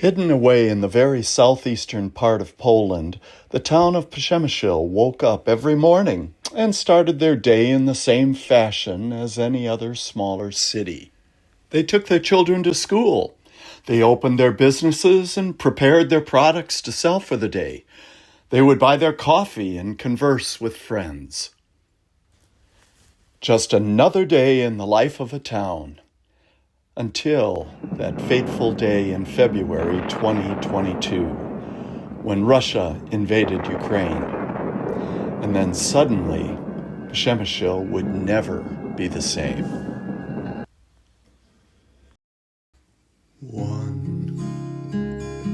Hidden away in the very southeastern part of Poland, the town of Przemysl woke up every morning and started their day in the same fashion as any other smaller city. They took their children to school. They opened their businesses and prepared their products to sell for the day. They would buy their coffee and converse with friends. Just another day in the life of a town. Until that fateful day in February 2022, when Russia invaded Ukraine. And then suddenly, Przemysl would never be the same. One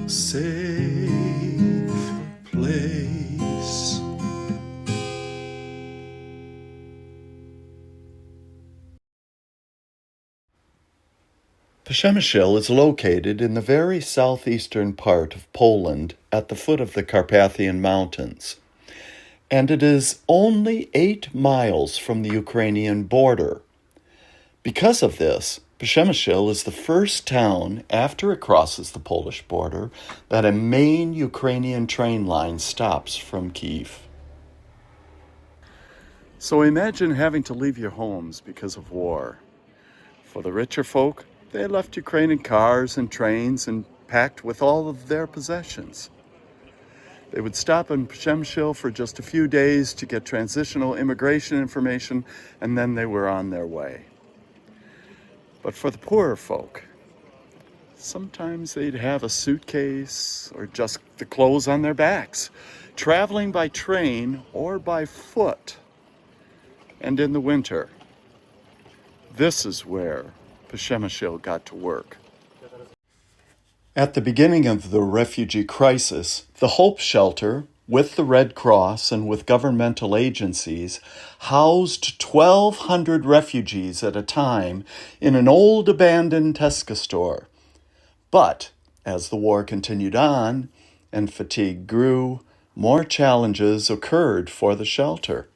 safe place. Przemysl is located in the very southeastern part of Poland at the foot of the Carpathian Mountains, and it is only 8 miles from the Ukrainian border. Because of this, Przemysl is the first town after it crosses the Polish border that a main Ukrainian train line stops from Kyiv. So imagine having to leave your homes because of war. For the richer folk, they left Ukraine in cars and trains and packed with all of their possessions. They would stop in Przemysl for just a few days to get transitional immigration information, and then they were on their way. But for the poorer folk, sometimes they'd have a suitcase or just the clothes on their backs, traveling by train or by foot. And in the winter, this is where Przemysl got to work. At the beginning of the refugee crisis, the Hope Shelter, with the Red Cross and with governmental agencies, housed 1,200 refugees at a time in an old abandoned Tesco store. But as the war continued on and fatigue grew, more challenges occurred for the shelter.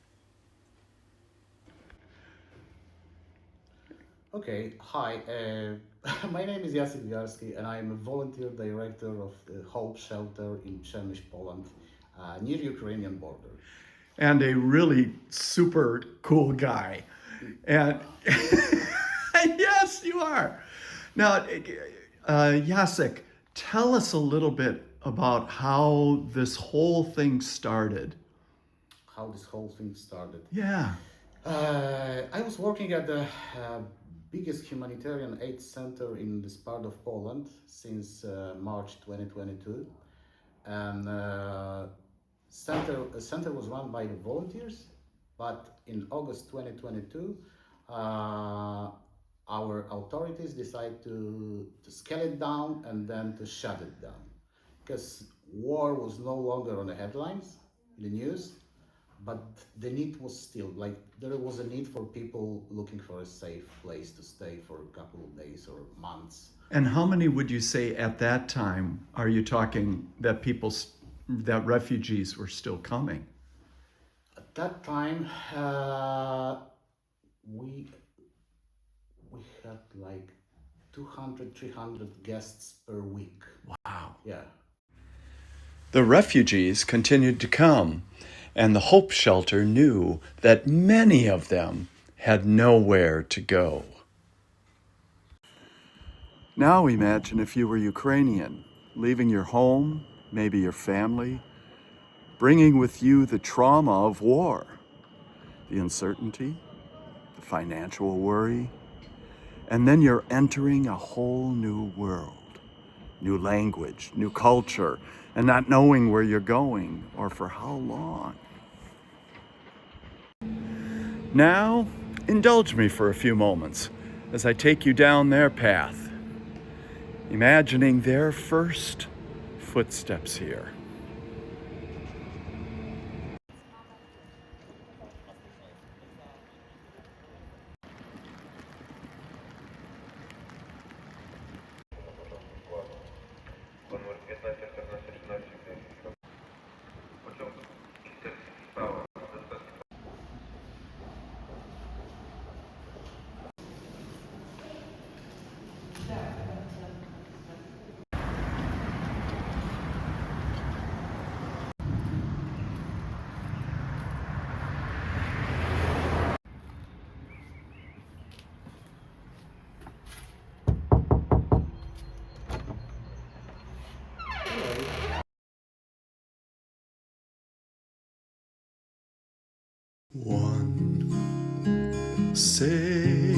Okay, hi. My name is Jacek Garski, and I am a volunteer director of the Hope Shelter in Przemysl, Poland, near Ukrainian border. And a really super cool guy. And yes, you are. Now, Jacek, tell us a little bit about how this whole thing started. How this whole thing started. Yeah. I was working at the biggest humanitarian aid center in this part of Poland since March 2022, and center was run by the volunteers. But in August 2022, our authorities decided to scale it down and then to shut it down because war was no longer on the headlines, in the news. But the need was still, like, there was a need for people looking for a safe place to stay for a couple of days or months. And how many would you say at that time are you talking that that refugees were still coming? At that time, we had like 200, 300 guests per week. Wow. Yeah. The refugees continued to come, and the Hope Shelter knew that many of them had nowhere to go. Now imagine if you were Ukrainian, leaving your home, maybe your family, bringing with you the trauma of war, the uncertainty, the financial worry, and then you're entering a whole new world, new language, new culture, and not knowing where you're going or for how long. Now, indulge me for a few moments as I take you down their path, imagining their first footsteps here. One say